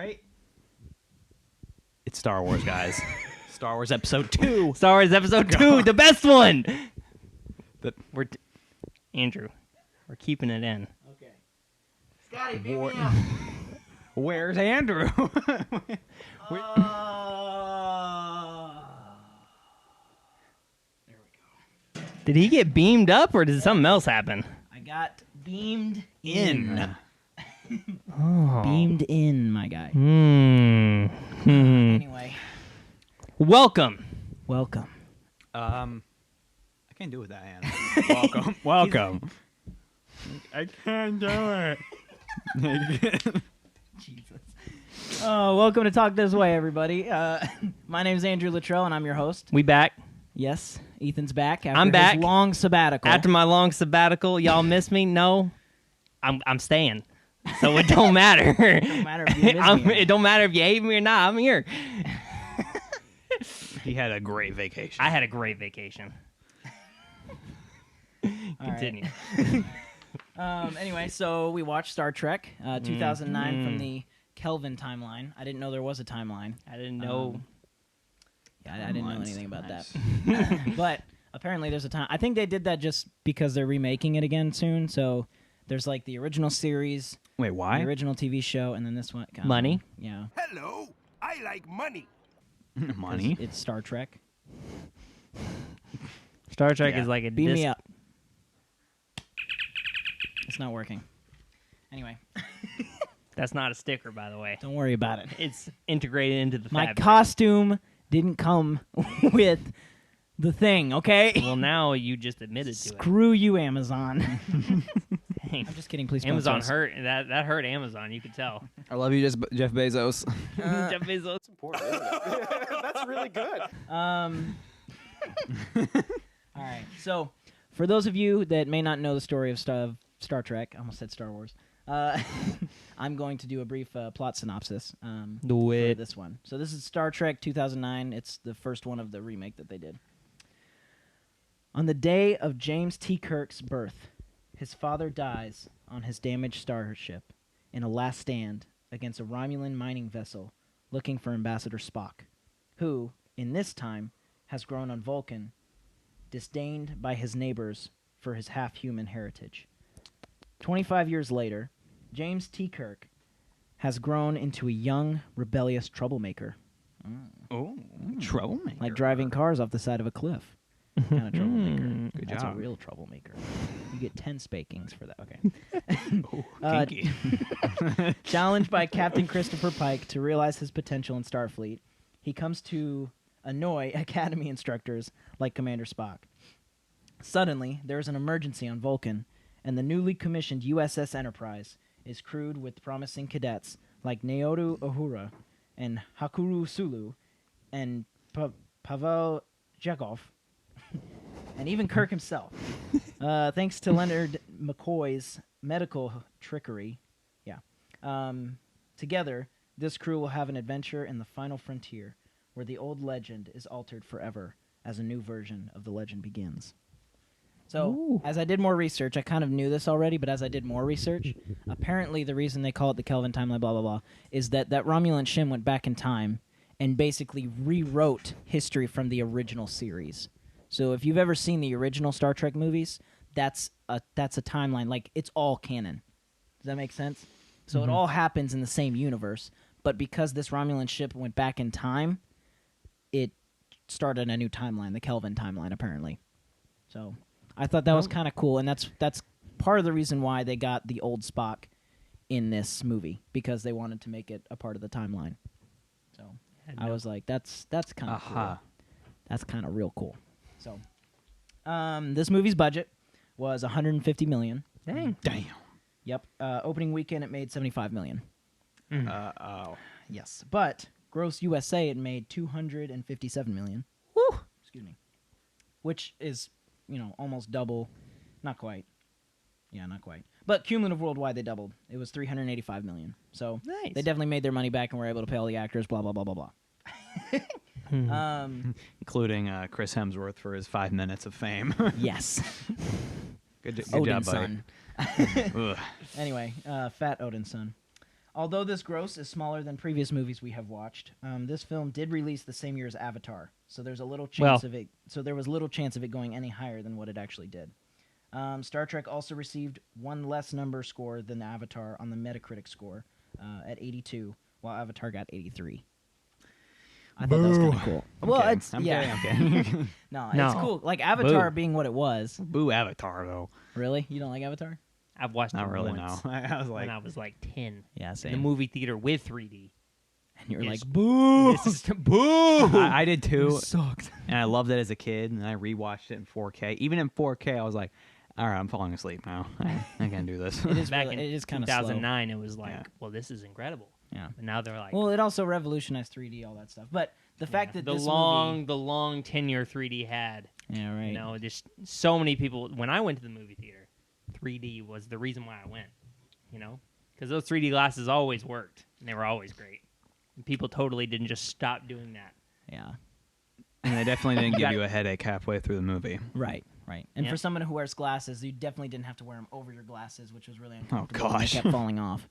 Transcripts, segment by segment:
right? It's Star Wars, guys. Star Wars Episode 2. Star Wars Episode 2, the best one. Andrew, we're keeping it in. Okay. Scotty, beat me up. Where's Andrew? There we go. Did he get beamed up, or did something else happen? I got beamed In. Oh. Beamed in, my guy. Anyway, Welcome. I can't do it with that hand. Welcome. I can't do it. Jesus. Welcome to Talk This Way, everybody. My name is Andrew Luttrell, and I'm your host. We back. Yes, Ethan's back after I'm back. his long sabbatical. After my long sabbatical, y'all miss me? No, I'm staying. So it don't matter. It don't matter if you miss me. It don't matter if you hate me or not. I'm here. He had a great vacation. I had a great vacation. Continue. Anyway, so we watched Star Trek 2009 from the Kelvin timeline. I didn't know there was a timeline. I didn't know. I didn't know anything about that. But apparently there's a time. I think they did that just because they're remaking it again soon. So there's like the original series, Wait, why? the original TV show, and then this one. Money? Yeah. Hello, I like money. Money. It's Star Trek. Star Trek Yeah. is like a Beam me up. It's not working. Anyway, That's not a sticker, by the way. don't worry about it. It's integrated into the My fabric. costume didn't come with the thing, okay? Well, now you just admitted to it. Screw you, Amazon. Dang. I'm just kidding. Please sponsor Amazon us. hurt. That hurt Amazon. You could tell. I love you, Jeff Bezos. Jeff Bezos. That's really good. All right. So, for those of you that may not know the story of Star Trek, I almost said Star Wars. I'm going to do a brief plot synopsis Do for it. this one. So this is Star Trek 2009. It's the first one of the remake that they did. On the day of James T. Kirk's birth, his father dies on his damaged starship in a last stand against a Romulan mining vessel looking for Ambassador Spock, who, in this time, has grown on Vulcan, disdained by his neighbors for his half-human heritage. 25 years later, James T. Kirk has grown into a young, rebellious troublemaker. Oh, troublemaker. Like driving cars off the side of a cliff. Kind of troublemaker. Good That's job. a real troublemaker. You get 10 spankings for that. Okay. Oh, kinky. Challenged by Captain Christopher Pike to realize his potential in Starfleet, he comes to annoy Academy instructors like Commander Spock. Suddenly, there is an emergency on Vulcan, and the newly commissioned USS Enterprise is crewed with promising cadets like Naoto Uhura and Hakuru Sulu and Pavel Chekhov, and even Kirk himself. Thanks to Leonard McCoy's medical trickery, together, this crew will have an adventure in the final frontier, where the old legend is altered forever as a new version of the legend begins. So, as I did more research, I kind of knew this already, but as I did more research, apparently the reason they call it the Kelvin timeline, blah, blah, blah, is that Romulan Shim went back in time and basically rewrote history from the original series. So if you've ever seen the original Star Trek movies, that's a timeline. Like, it's all canon. Does that make sense? So it all happens in the same universe, but because this Romulan ship went back in time, it started a new timeline, the Kelvin timeline, apparently. So I thought that was kind of cool, and that's part of the reason why they got the old Spock in this movie, because they wanted to make it a part of the timeline. So I was like, that's kind of cool. That's kind of real cool. So this movie's budget was $150 million. Dang. Damn. Yep. Opening weekend, it made $75 million. Oh. Yes. But gross USA, it made $257 million. Woo. Excuse me. Which is, almost double. Not quite. Yeah, not quite. But cumulative worldwide, they doubled. It was $385 million. So Nice. they definitely made their money back and were able to pay all the actors, blah, blah, blah, blah, blah. Including Chris Hemsworth for his 5 minutes of fame. Yes. Good job, Odin's buddy. son. Ugh. Anyway, Fat Odin's son. Although this gross is smaller than previous movies we have watched, this film did release the same year as Avatar, so there's a little chance of it. So there was little chance of it going any higher than what it actually did. Star Trek also received one less number score than Avatar on the Metacritic score at 82, while Avatar got 83. I thought that was kind of cool. I'm kidding. No, No. it's cool. Like Avatar Boo. being what it was. Boo Avatar though. Really? You don't like Avatar? I've watched Not it really. once No. I was when like, I was like 10 Yeah, in the movie theater with 3D. And you were Yes. like, boo! This is boo. I did too, sucked. and I loved it as a kid. And I rewatched it in 4K. Even in 4K, I was like, all right, I'm falling asleep now. I can't do this. It is Back really, in it is kind of slow. 2009, it was like, Yeah. well, this is incredible. Yeah. But now they're like, Well, it also revolutionized 3D, all that stuff. But the fact that the this long tenure 3D had. movie, yeah, right. You know, just so many people. When I went to the movie theater, 3D was the reason why I went. You know, because those 3D glasses always worked, and they were always great. And people totally didn't just stop doing that. Yeah, And they definitely didn't give Got you a headache halfway through the movie. right. And Yeah. for someone who wears glasses, you definitely didn't have to wear them over your glasses, which was really uncomfortable. Oh, gosh. And they kept falling off.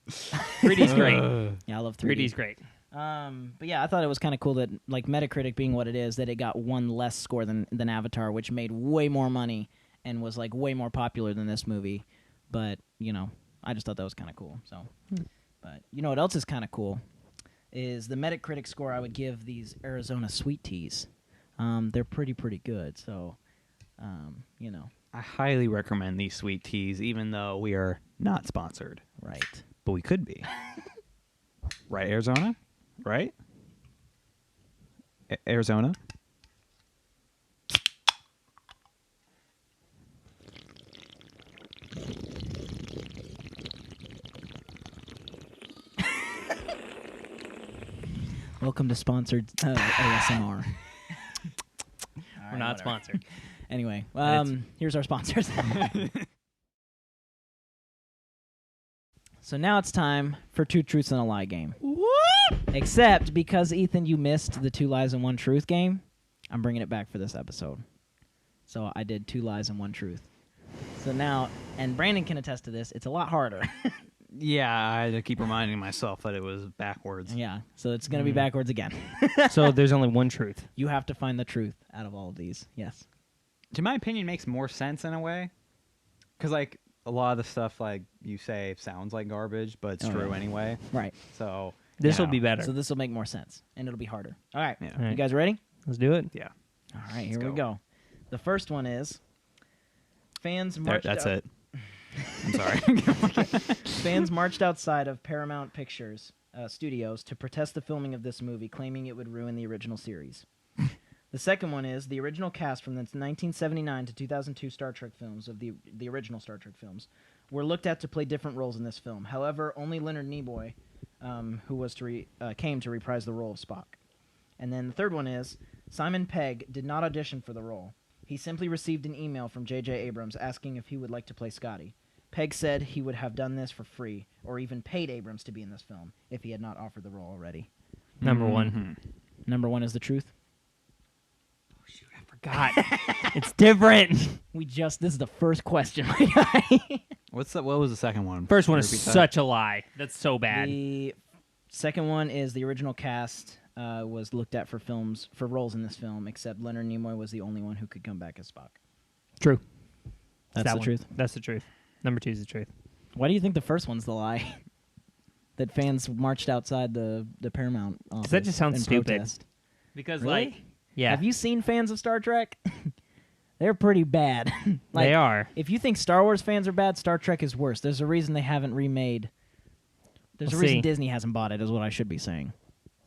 3D's great. Yeah, I love 3D. 3D's great. But yeah, I thought it was kind of cool that, like, Metacritic being what it is, that it got one less score than Avatar, which made way more money and was, like, way more popular than this movie. But, you know, I just thought that was kind of cool. So, But you know what else is kind of cool is the Metacritic score I would give these Arizona sweet teas. They're pretty good. So, you know, I highly recommend these sweet teas, even though we are not sponsored. right. But we could be. Right, Arizona? Right? Arizona? Welcome to sponsored ASMR. We're not sponsored. Anyway, And it's- here's our sponsors. So now it's time for Two Truths and a Lie game. Except because, Ethan, you missed the 2 lies and 1 truth game, I'm bringing it back for this episode. So I did 2 lies and 1 truth. So now, and Brandon can attest to this, it's a lot harder. Yeah, I had to keep reminding myself that it was backwards. Yeah, so it's going to be backwards again. So there's only one truth. You have to find the truth out of all of these. Yes. To my opinion, makes more sense in a way. Because, like, a lot of the stuff, like, you say sounds like garbage, but it's Oh, true yeah. anyway. Right. So, This will you be know, better. So this will make more sense, and it'll be harder. All right. Yeah. All right. You guys ready? Let's do it. Yeah. All right, here Let's we go. go. The first one is fans There, marched that's out- it. I'm sorry. Fans marched outside of Paramount Pictures studios to protest the filming of this movie, claiming it would ruin the original series. The second one is the original cast from the 1979 to 2002 Star Trek films of the original Star Trek films were looked at to play different roles in this film. However, only Leonard Nimoy, who was came to reprise the role of Spock. And then the third one is Simon Pegg did not audition for the role. He simply received an email from J.J. Abrams asking if he would like to play Scotty. Pegg said he would have done this for free, or even paid Abrams to be in this film if he had not offered the role already. Number one. Number 1 is the truth. God, it's different. This is the first question, my guy. What was the second one? First one is Repeat that. such a lie. That's so bad. The second one is the original cast was looked at for roles in this film, except Leonard Nimoy was the only one who could come back as Spock. True. That's That the one. truth. That's the truth. Number 2 is the truth. Why do you think the first one's the lie? That fans marched outside the Paramount office. that just sounds in stupid. protest. Because, Really? like, yeah, Have you seen fans of Star Trek? They're pretty bad. Like, they are. If you think Star Wars fans are bad, Star Trek is worse. There's a reason they haven't remade. There's Well, a reason see. Disney hasn't bought it, is what I should be saying.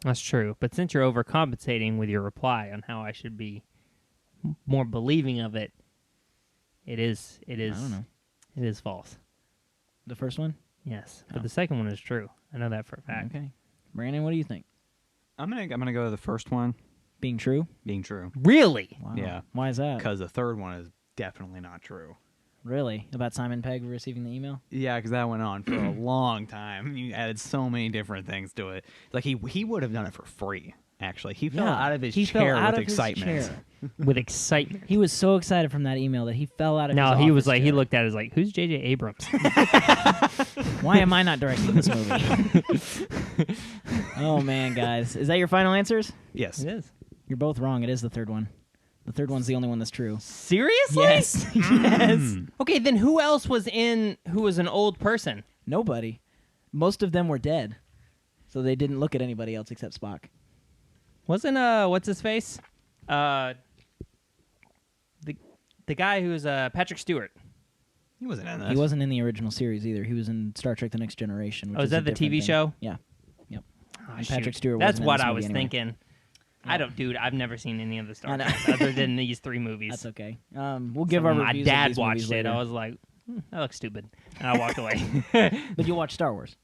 That's true. But since you're overcompensating with your reply on how I should be more believing of it, it is. I don't know. It is false. The first one? Yes, but Oh. the second one is true. I know that for a fact. Okay. Brandon, what do you think? I'm gonna go to the first one Being true? being true. Really? Wow. Yeah. Why is that? Because the third one is definitely not true. Really? About Simon Pegg receiving the email? Yeah, because that went on for a long time. You added so many different things to it. Like he would have done it for free. Actually, he fell Yeah, out of his he fell chair out with of his excitement. chair. With excitement. He was so excited from that email that he fell out of his No, he was office like, he chair. looked at it like, who's J.J. Abrams? Why am I not directing this movie? Oh, man, guys. Is that your final answers? Yes. It is. You're both wrong. It is the third one. The third one's the only one that's true. Seriously? Yes. Yes. Okay, then who else was who was an old person? Nobody. Most of them were dead. So they didn't look at anybody else except Spock. Wasn't, what's his face? The guy who's, Patrick Stewart. He wasn't in this. He wasn't in the original series either. He was in Star Trek The Next Generation. Which Oh, is a that the different TV thing. show? Yeah. Yep. Oh, And Patrick Stewart That's wasn't in what this I movie was anyway. thinking. I don't, dude. I've never seen any of the I Star know. Trek other than these 3 movies. That's okay. We'll give our My reviews of dad these watched movies it. later. I was like, that looks stupid, and I walked away. But you'll watch Star Wars.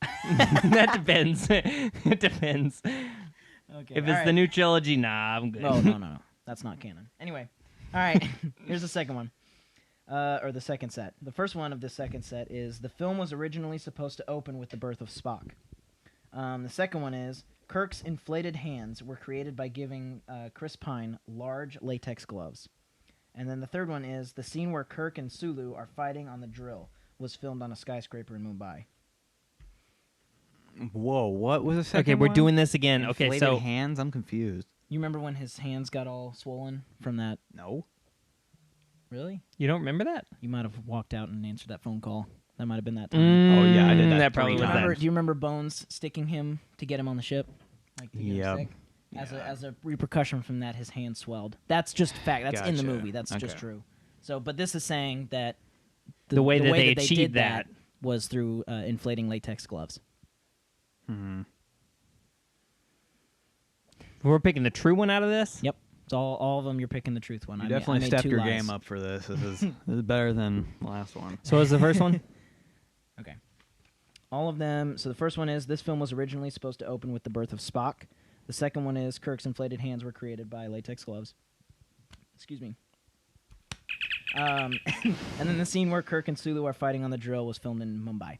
That depends. It depends. Okay. If it's the new trilogy, nah, I'm good. No. That's not canon. Anyway. All right. Here's the second one. Or the second set. The first one of the second set is the film was originally supposed to open with the birth of Spock. The second one is Kirk's inflated hands were created by giving Chris Pine large latex gloves. And then the third one is the scene where Kirk and Sulu are fighting on the drill was filmed on a skyscraper in Mumbai. Whoa, what was the second Okay, we're one? doing this again. Okay, Inflated so hands? I'm confused. You remember when his hands got all swollen from that? No. Really? you don't remember that? You might have walked out and answered that phone call. That might have been that time. Oh, yeah, I did that That probably 3 was times. that. Do you remember Bones sticking him to get him on the ship? Like to get him Yep. sick? As a repercussion from that, his hand swelled. That's just fact. That's in the Gotcha. movie. That's just Okay. true. So, but this is saying that The way that they did achieved that. was through inflating latex gloves. Hmm. We're picking the true one out of this. Yep. It's all of them. You're picking the truth one. You I definitely made stepped 2 your lies. game up for this. This is better than the last one. So what was the first one? Okay. All of them. So the first one is this film was originally supposed to open with the birth of Spock. The second one is Kirk's inflated hands were created by latex gloves. Excuse me. And then the scene where Kirk and Sulu are fighting on the drill was filmed in Mumbai.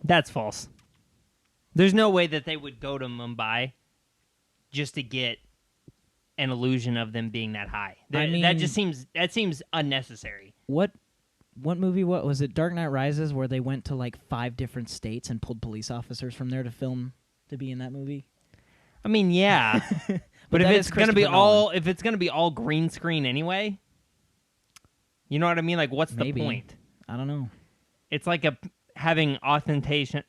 That's false. There's no way that they would go to Mumbai just to get an illusion of them being that high. I mean- that seems unnecessary. What movie? What was it? Dark Knight Rises, where they went to like 5 different states and pulled police officers from there to film to be in that movie. I mean, yeah, but if that it's is gonna be Christopher all green screen anyway, you know what I mean? Like, what's Maybe. the point? I don't know. It's like having authentication.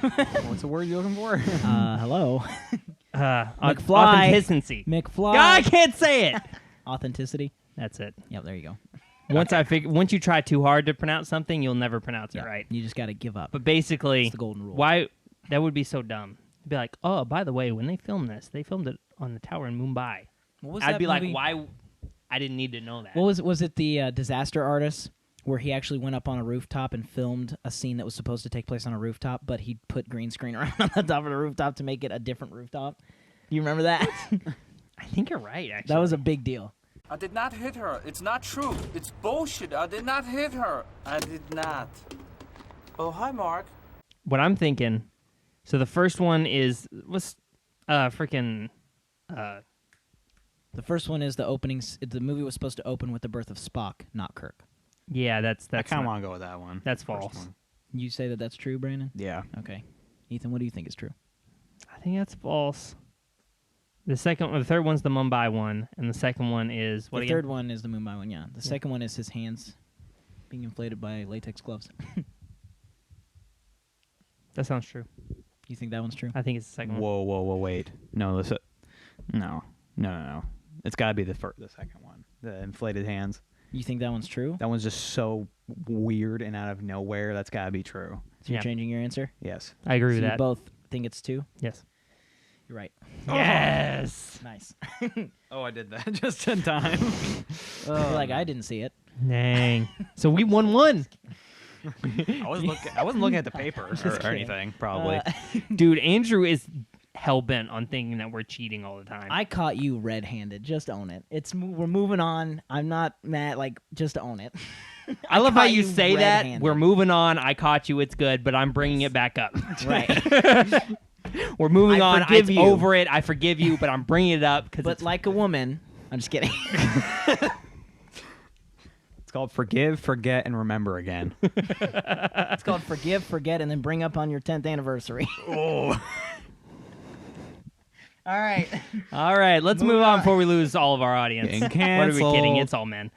What's the word you're looking for? Hello, McFly. Authenticity. McFly. I can't say it. Authenticity. That's it. Yep, there you go. Once you try too hard to pronounce something, you'll never pronounce it Yeah, right. You just got to give up. But basically, It's the golden rule. why that would be so dumb? Be like, oh, by the way, when they filmed this, they filmed it on the tower in Mumbai. What was I'd that be movie? like, why? I didn't need to know that. What was it? The Disaster Artist, where he actually went up on a rooftop and filmed a scene that was supposed to take place on a rooftop, but he put green screen around on the top of the rooftop to make it a different rooftop. Do you remember that? I think you're right. Actually, That was a big deal. I did not hit her. It's not true. It's bullshit. I did not hit her. I did not. Oh, hi, Mark. what I'm thinking. So the first one was freaking. The first one is the openings. The movie was supposed to open with the birth of Spock, not Kirk. Yeah, that's I kind of not- want to go with that one. That's First false. one. You say that that's true, Brandon? Yeah. Okay. Ethan, what do you think is true? I think that's false. The third one's the Mumbai one, and the second one is what the again? third one is the Mumbai one, yeah. The second one is his hands being inflated by latex gloves. That sounds true. You think that one's true? I think it's the second one. Whoa, wait. No, no. It's got to be the second one. The inflated hands. You think that one's true? That one's just so weird and out of nowhere. That's got to be true. So you're Yeah. changing your answer? Yes. I agree So with you that. both think it's 2? Yes. You're right. Yes. Nice. Oh, I did that just in time. You're like, I didn't see it. Dang. So we won one. I wasn't looking at the paper or kidding. anything, probably. Dude, Andrew is hell-bent on thinking that we're cheating all the time. I caught you red-handed. Just own it. We're moving on. I'm not mad. Like, just own it. I love how caught you you say that. red-handed. We're moving on. I caught you. It's good, but I'm bringing it back up. Right. We're moving I on. forgive I'm you. over it. I forgive you, but I'm bringing it up because But like a woman, I'm just kidding. It's called Forgive, Forget, and Remember Again. It's called Forgive, Forget, and then bring up on your 10th anniversary. Oh. All right. All right, let's move on before we lose all of our audience. Getting What are we kidding? canceled. It's all men.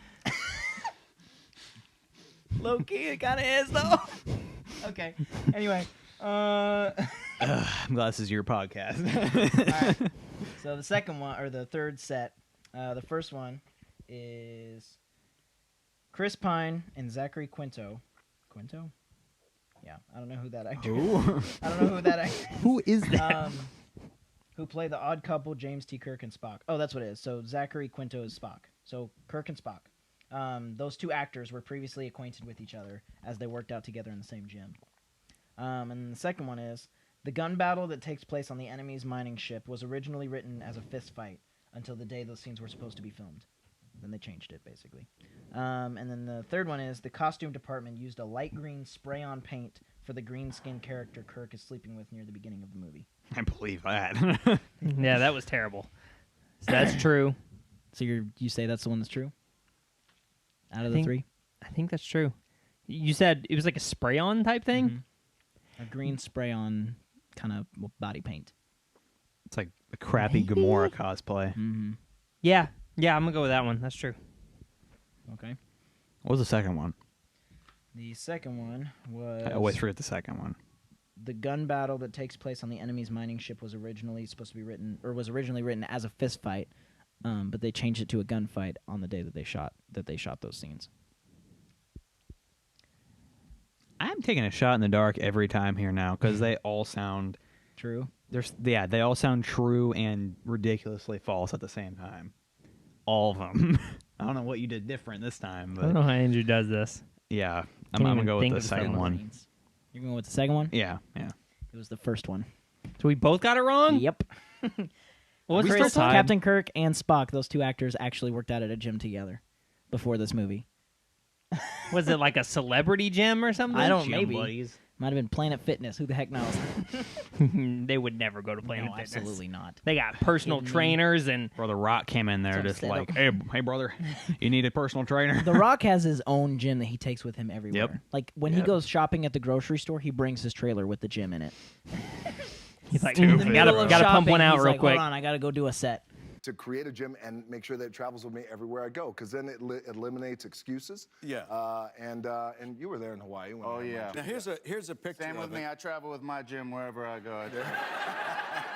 Low key, it kind of is, though. Okay. Anyway. I'm glad this is your podcast. All right. So the second one, or the third set, the first one is Chris Pine and Zachary Quinto. Quinto? Yeah, I don't know who that actor is. Ooh. I don't know who that actor is. Who is that? Who play the odd couple, James T. Kirk and Spock. Oh, that's what it is. So Zachary Quinto is Spock. So Kirk and Spock. Those two actors were previously acquainted with each other as they worked out together in the same gym. And then the second one is the gun battle that takes place on the enemy's mining ship was originally written as a fist fight until the day those scenes were supposed to be filmed. Then they changed it, basically. And then the third one is the costume department used a light green spray-on paint for the green-skinned character Kirk is sleeping with near the beginning of the movie. I believe that. Yeah, that was terrible. So that's true. So you say that's the one that's true? Out of the think- three? I think that's true. You said it was like a spray-on type thing? Mhm. A green spray-on kind of body paint. It's like a crappy Gamora cosplay. Mm-hmm. Yeah. Yeah, I'm going to go with that one. That's true. Okay. What was the second one? The second one was... I always forget the second one. The gun battle that takes place on the enemy's mining ship was originally supposed to be written, or was originally written as a fist fight, but they changed it to a gunfight on the day that they shot those scenes. I'm taking a shot in the dark every time here now because they all sound True. they all sound true and ridiculously false at the same time. All of them. I don't know what you did different this time, I don't but know how Andrew does this. yeah, I'm Can't gonna even go with think the of the second second one. You're going with the second one? Yeah. It was the first one. So we both got it wrong? Yep. What was the Chris, first time? Captain Kirk and Spock, those two actors actually worked out at a gym together before this movie. Was it like a celebrity gym or something? I don't Gym maybe. buddies. Might have been Planet Fitness. Who the heck knows? They would never go to Planet No, Fitness. absolutely not. They got personal Kidding me? trainers and Brother Rock came in there So just set like, up. hey brother, you need a personal trainer. The Rock has his own gym that he takes with him everywhere. Yep. Like when he Yep. goes shopping at the grocery store, he brings his trailer with the gym in it. he's like, Stupid. In the gotta middle of pump shopping, one out he's real like, quick. Hold on, I gotta go do a set. To create a gym and make sure that it travels with me everywhere I go, because then it eliminates excuses. Yeah. And you were there in Hawaii. When Oh, I yeah. went. Now, here's a picture Same of with it. me. I travel with my gym wherever I go.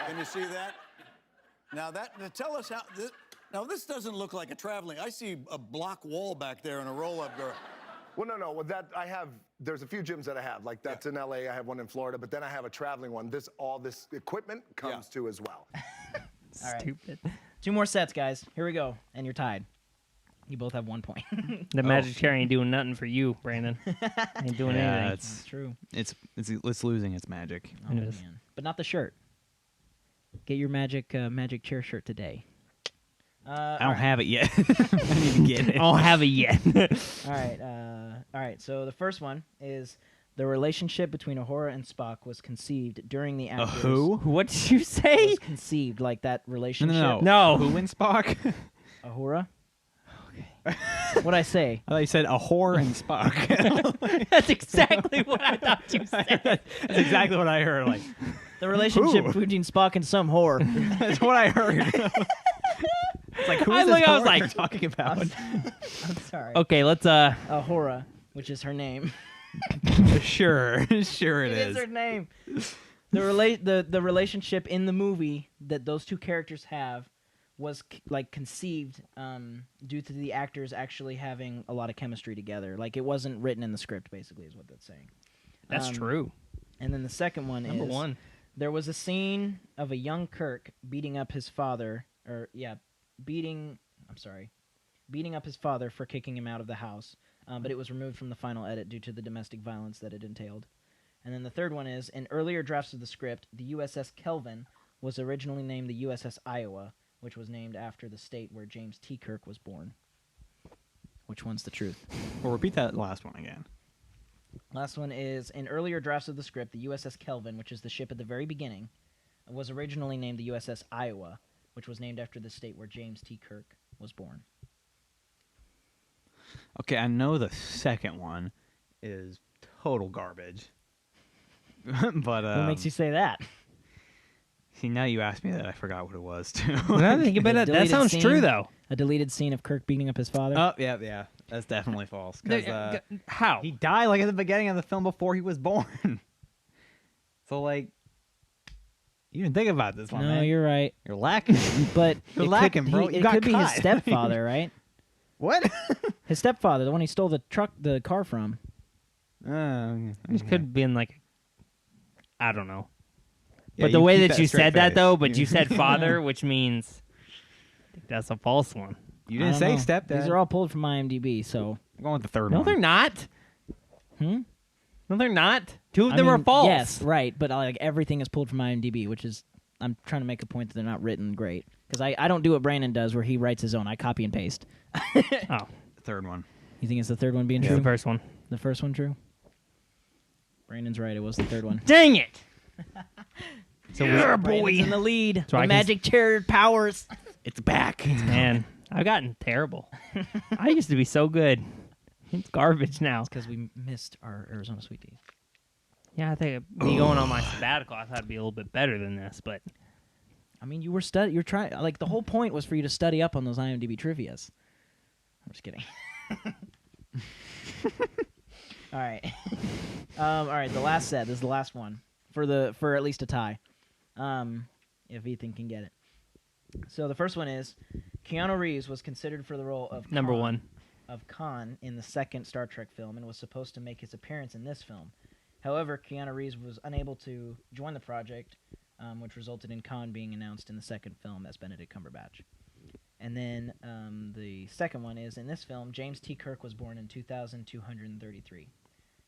Can you see that? Now, now tell us how... Now, this doesn't look like a traveling... I see a block wall back there and a roll-up door. Well, no. Well, there's a few gyms that I have. Like, that's in LA. I have one in Florida. But then I have a traveling one. All this equipment comes to as well. All right. Stupid. 2 more sets, guys. Here we go. And you're tied. You both have 1 point. The magic chair ain't doing nothing for you, Brandon. Ain't doing Yeah, anything. That's true. it's losing its magic. Oh, It is. man. But not the shirt. Get your magic chair shirt today. I don't have it yet. I need to get it. I don't have it yet. All right. So the first one is the relationship between Uhura and Spock was conceived during the actors. Who? What did you say? Was conceived like that relationship. No. Who in Spock? Uhura. Okay. What'd I say? I thought you said a whore and Spock. That's exactly what I thought you said. That's exactly what I heard. Like, The relationship Who? between Spock and some whore. that's what I heard. It's like, who is I this look- I was whore like- you're talking about? I'm sorry. Okay, let's Uhura, which is her name. Sure it It is. is her name. The relationship in the movie that those two characters have was conceived due to the actors actually having a lot of chemistry together. Like it wasn't written in the script, basically, is what that's saying. That's true. And then the second one Number is one. there was a scene of a young Kirk beating up his father, beating up his father for kicking him out of the house. But it was removed from the final edit due to the domestic violence that it entailed. And then the third one is, in earlier drafts of the script, the USS Kelvin was originally named the USS Iowa, which was named after the state where James T. Kirk was born. Which one's the truth? Well, repeat that last one again. Last one is, in earlier drafts of the script, the USS Kelvin, which is the ship at the very beginning, was originally named the USS Iowa, which was named after the state where James T. Kirk was born. Okay, I know the second one is total garbage. But What makes you say that? see, now you asked me that, I forgot what it was too. Well, think about it. That Deleted sounds scene. true, though. A deleted scene of Kirk beating up his father? Oh, yeah. That's definitely false. 'Cause, How? he died like at the beginning of the film before he was born. So like, you didn't think about this one, no, man. you're right. You're lacking. But You're it lacking, could, bro. It You got could be his caught. stepfather, right? What? His stepfather, the one he stole the car from. It could have been like, I don't know. Yeah, But the you way keep that that you straight said that, face. though, but you said father, which means I think that's a false one. You I didn't don't say know. stepdad. These are all pulled from IMDb, so... I'm going with the third No, one. they're not. Hmm? No, they're not. Two of I them are mean, false. Yes, right, but like everything is pulled from IMDb, which is... I'm trying to make a point that they're not written great. Because I don't do what Brandon does, where he writes his own. I copy and paste. Oh, The third one. You think it's the third one being the true? first one. The first one true? Brandon's right, it was the third one. Dang it! So Yeah, Brandon's boy. in the lead. So I The can magic chair powers. It's back. Man, I've gotten terrible. I used to be so good. It's garbage now. Because we missed our Arizona Sweet Tea. Yeah, I think me going on my sabbatical, I thought it'd be a little bit better than this, but I mean, you're trying. Like the whole point was for you to study up on those IMDb trivia's. I'm just kidding. All right, all right. The last set. This is the last one for at least a tie. If Ethan can get it. So the first one is Keanu Reeves was considered for the role of number Khan- one. of Khan in the second Star Trek film and was supposed to make his appearance in this film. However, Keanu Reeves was unable to join the project, which resulted in Khan being announced in the second film as Benedict Cumberbatch. And then the second one is, in this film, James T. Kirk was born in 2233.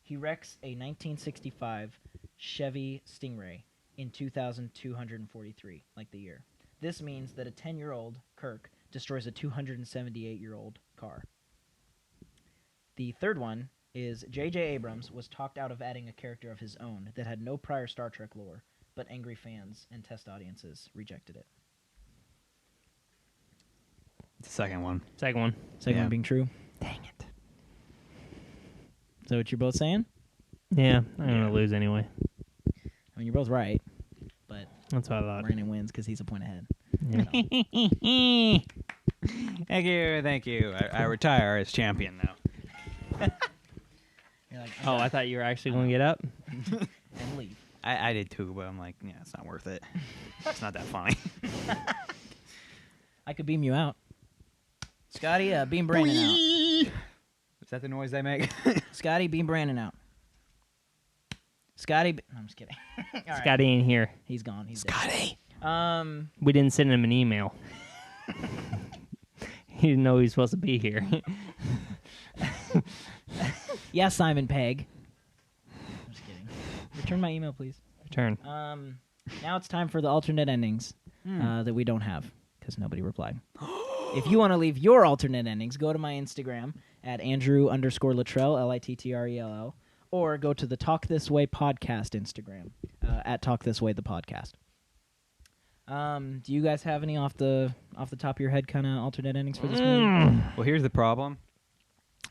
He wrecks a 1965 Chevy Stingray in 2243, like the year. This means that a 10-year-old Kirk destroys a 278-year-old car. The third one is J.J. Abrams was talked out of adding a character of his own that had no prior Star Trek lore, but angry fans and test audiences rejected it. The second one. Second one. Second Yeah. one being true. Dang it. Is that what you're both saying? Yeah, I'm going to lose anyway. I mean, you're both right, but That's what I thought. Brandon wins because he's a point ahead. Yeah. Thank you. I retire as champion now. You're like, Oh, I thought you were actually going to get up. and leave. I did too, but I'm like, yeah, it's not worth it. It's not that funny. I could beam you out. Scotty, beam Brandon out. Is that the noise they make? Scotty, beam Brandon out. Scotty, no, I'm just kidding. All right. Scotty ain't here. He's gone. He's Scotty. dead. We didn't send him an email. He didn't know he was supposed to be here. Yeah, Simon Pegg. I'm just kidding. Return my email, please. Return. Now it's time for the alternate endings that we don't have because nobody replied. If you want to leave your alternate endings, go to my Instagram at Andrew_Littrell, Littrell, or go to the Talk This Way podcast Instagram at Talk This Way the podcast. Do you guys have any off the top of your head kind of alternate endings for this movie? Well, here's the problem.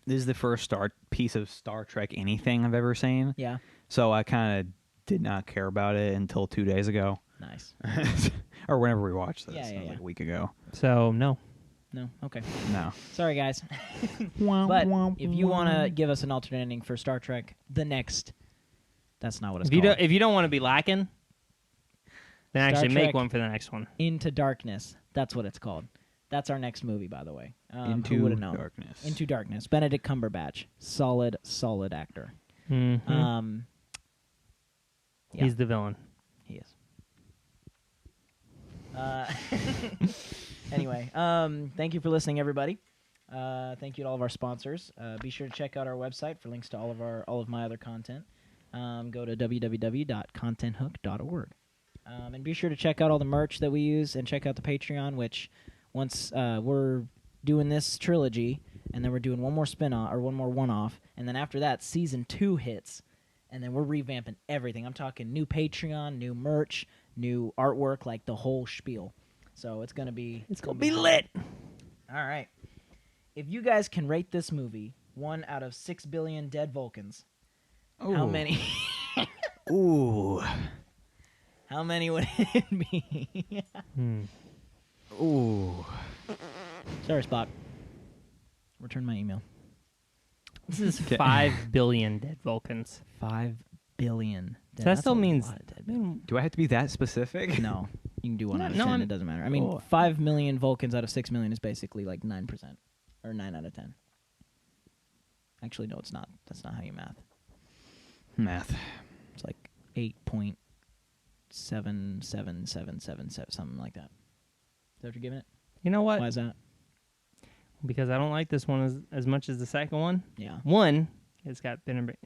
This is the first piece of Star Trek anything I've ever seen. Yeah. So I kind of did not care about it until 2 days ago. Nice. Or whenever we watched this. Yeah, That was like a week ago. So, no. No? Okay. No. Sorry, guys. But if you want to give us an alternate ending for Star Trek, the next... That's not what it's called. If you don't want to be lacking, then Star actually make Trek one for the next one. Into Darkness. That's what it's called. That's our next movie, by the way. Into who would have known? Darkness. Into Darkness. Benedict Cumberbatch. Solid actor. Mm-hmm. Yeah. He's the villain. He is. Anyway, thank you for listening, everybody. Thank you to all of our sponsors. Be sure to check out our website for links to all of my other content. Go to www.contenthook.org. And be sure to check out all the merch that we use and check out the Patreon, which once we're doing this trilogy and then we're doing one more spin-off or one more one-off, and then after that, season 2 hits, and then we're revamping everything. I'm talking new Patreon, new merch, new artwork, like the whole spiel. So it's gonna be lit. All right. If you guys can rate this movie 1 out of 6 billion dead Vulcans, how many? Ooh. How many would it be? Ooh. Sorry, Spock. Return my email. This is 5 billion dead Vulcans. 5 billion. So that That's still a means lot of dead. Do I have to be that specific? No, you can do 1 out of No, 10. I'm- It doesn't matter. I mean, Oh. 5 million Vulcans out of 6 million is basically like 9%, or 9 out of 10. Actually, no, it's not. That's not how you math. Math. It's like 8.77777, something like that. Is that what you're giving it? You know what? Why is that? Because I don't like this one as much as the second one. Yeah. One, it's got Benedict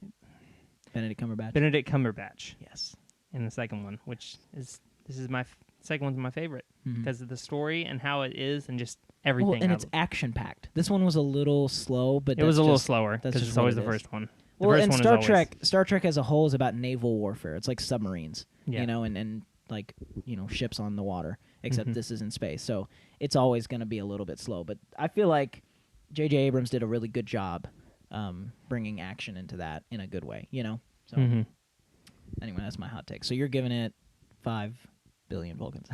Cumberbatch. Benedict Cumberbatch Yes. in the second one, which is my second one's my favorite Mhm. because of the story and how it is and just everything. Well, and I it's love. action packed. This one was a little slow, but It was that's a little just- slower that's because just it's what always it the is. first one. The Well, first and one is Star always- Trek as a whole is about naval warfare. It's like submarines, Yeah. you know, and like, you know, ships on the water, except Mhm. this is in space. So it's always going to be a little bit slow. But I feel like J.J. Abrams did a really good job bringing action into that in a good way, you know? So Mhm. anyway, that's my hot take. So you're giving it 5 billion Vulcans.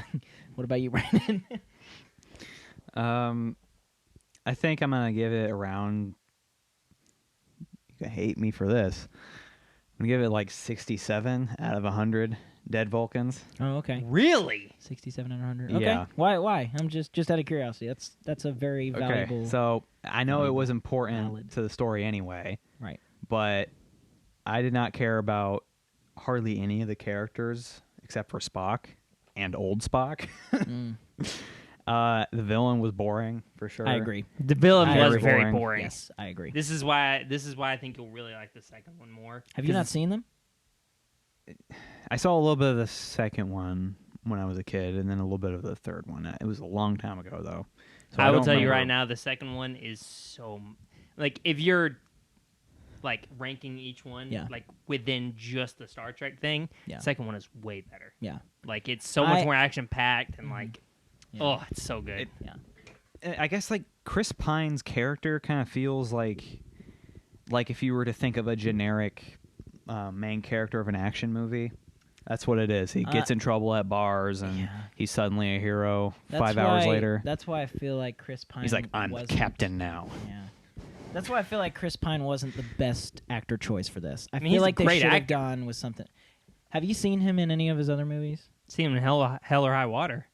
What about you, Brandon? I think I'm gonna give it around. You can hate me for this. I'm gonna give it like 67 out of 100 dead Vulcans. Oh, okay. Really? 67 and 100. Okay. Yeah. Why? I'm just out of curiosity. That's a very valuable. Okay, so I know it was valuable, important valid. to the story anyway, Right. but I did not care about hardly any of the characters except for Spock and old Spock. The villain was boring for sure. I agree. The villain I was agree. very Boring. boring. Yes, I agree. This is why I think you'll really like the second one more. Have you not seen them? I saw a little bit of the second one when I was a kid, and then a little bit of the third one. It was a long time ago, though. So I will don't tell you remember. right now, the second one is so like if you're like ranking each one Yeah. like within just the Star Trek thing, Yeah. the second one is way better. Yeah. Like it's so much I- more action packed and like Yeah. oh, it's so good. Yeah. I guess like Chris Pine's character kind of feels like if you were to think of a generic main character of an action movie. That's what it is. He gets in trouble at bars, and Yeah. he's suddenly a hero. That's 5 hours why- later, That's why I feel like Chris Pine. he's like, "I'm the wasn't- captain now." Yeah. That's why I feel like Chris Pine wasn't the best actor choice for this. I mean, feel he's a like they great should have actor. gone with something. Have you seen him in any of his other movies? See him in Hell or High Water.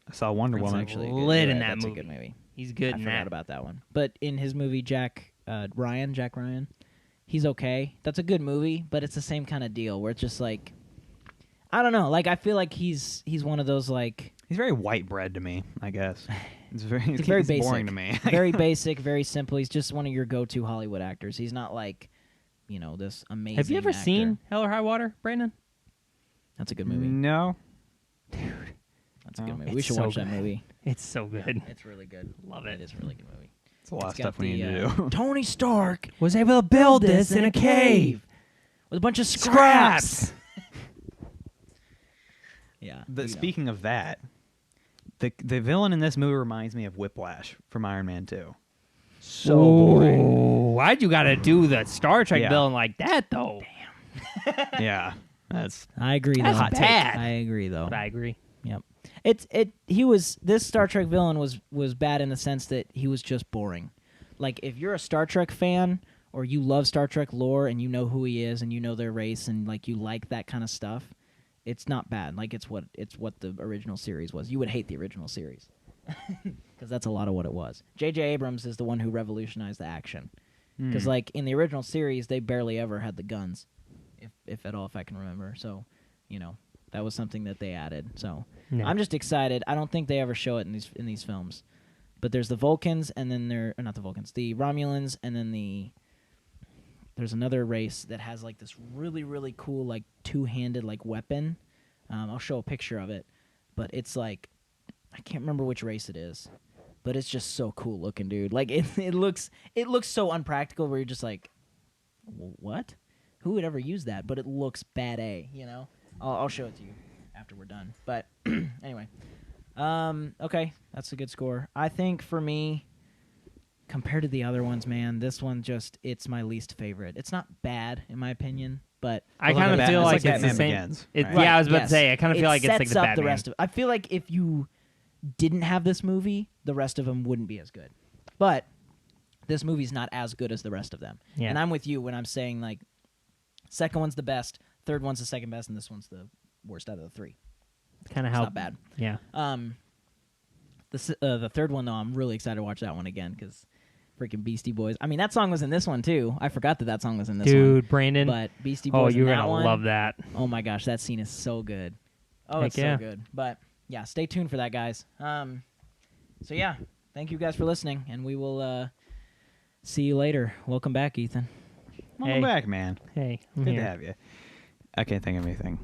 I saw Wonder That's Woman. actually lit good. in Right, that that's movie. a good movie. He's good I in forgot that. about that one. But in his movie Jack Ryan, he's okay. That's a good movie, but it's the same kind of deal where it's just like I don't know. Like I feel like he's one of those like He's very white bread to me, I guess. He's very he's very basic, boring to me. very basic, very simple. He's just one of your go-to Hollywood actors. He's not like, you know, this amazing. Have you ever actor. seen Hell or High Water, Brandon? That's a good movie. No. That's a good Oh. movie. We It's should so watch that good. movie. It's so good. It's really good. Love it. It is a really good movie. It's a lot of It's got stuff we need the, to do. Tony Stark Was able to build this in a cave. with a bunch of scraps. Yeah. But you know. speaking of that, the villain in this movie reminds me of Whiplash from Iron Man 2. So boring. Ooh, why'd you gotta do the Star Trek Yeah. villain like that though? Yeah, that's I agree. That's though. bad. I agree though. But I agree. Yep. This Star Trek villain was bad in the sense that he was just boring. Like if you're a Star Trek fan or you love Star Trek lore and you know who he is and you know their race and like you like that kind of stuff, it's not bad. Like it's what the original series was. You would hate the original series. Cuz that's a lot of what it was. J.J. Abrams is the one who revolutionized the action. Cuz like in the original series they barely ever had the guns. If at all, if I can remember. So, you know, that was something that they added. So Yeah. I'm just excited. I don't think they ever show it in these films. But there's the Vulcans, and then not the Vulcans, the Romulans, and then there's another race that has like this really, really cool like two-handed like weapon. I'll show a picture of it, but it's like I can't remember which race it is, but it's just so cool looking, dude. Like it looks so unpractical where you're just like, what? Who would ever use that? But it looks bad A, you know? I'll show it to you after we're done. But anyway. Okay, that's a good score. I think for me, compared to the other ones, man, this one it's my least favorite. It's not bad in my opinion, but I kind of feel like it's the Batman same. Begins. Yeah, I was about to say. I kind of feel like it's like sets the up Batman. the rest of. I feel like if you didn't have this movie, the rest of them wouldn't be as good. But this movie's not as good as the rest of them. Yeah. And I'm with you when I'm saying like, second one's the best, third one's the second best, and this one's the worst out of the three. Kind of It's how not bad. Yeah. The third one though, I'm really excited to watch that one again because freaking Beastie Boys. I mean, that song was in this one too. I forgot that song was in this one. Dude, Brandon. But Beastie Oh, Boys. you're in that gonna one, love that. Oh my gosh, that scene is so good. Oh, Heck it's yeah. so good. But yeah, stay tuned for that, guys. So yeah, thank you guys for listening, and we will see you later. Welcome back, Ethan. Welcome Hey. back, man. Hey, I'm Good here. to have you. I can't think of anything.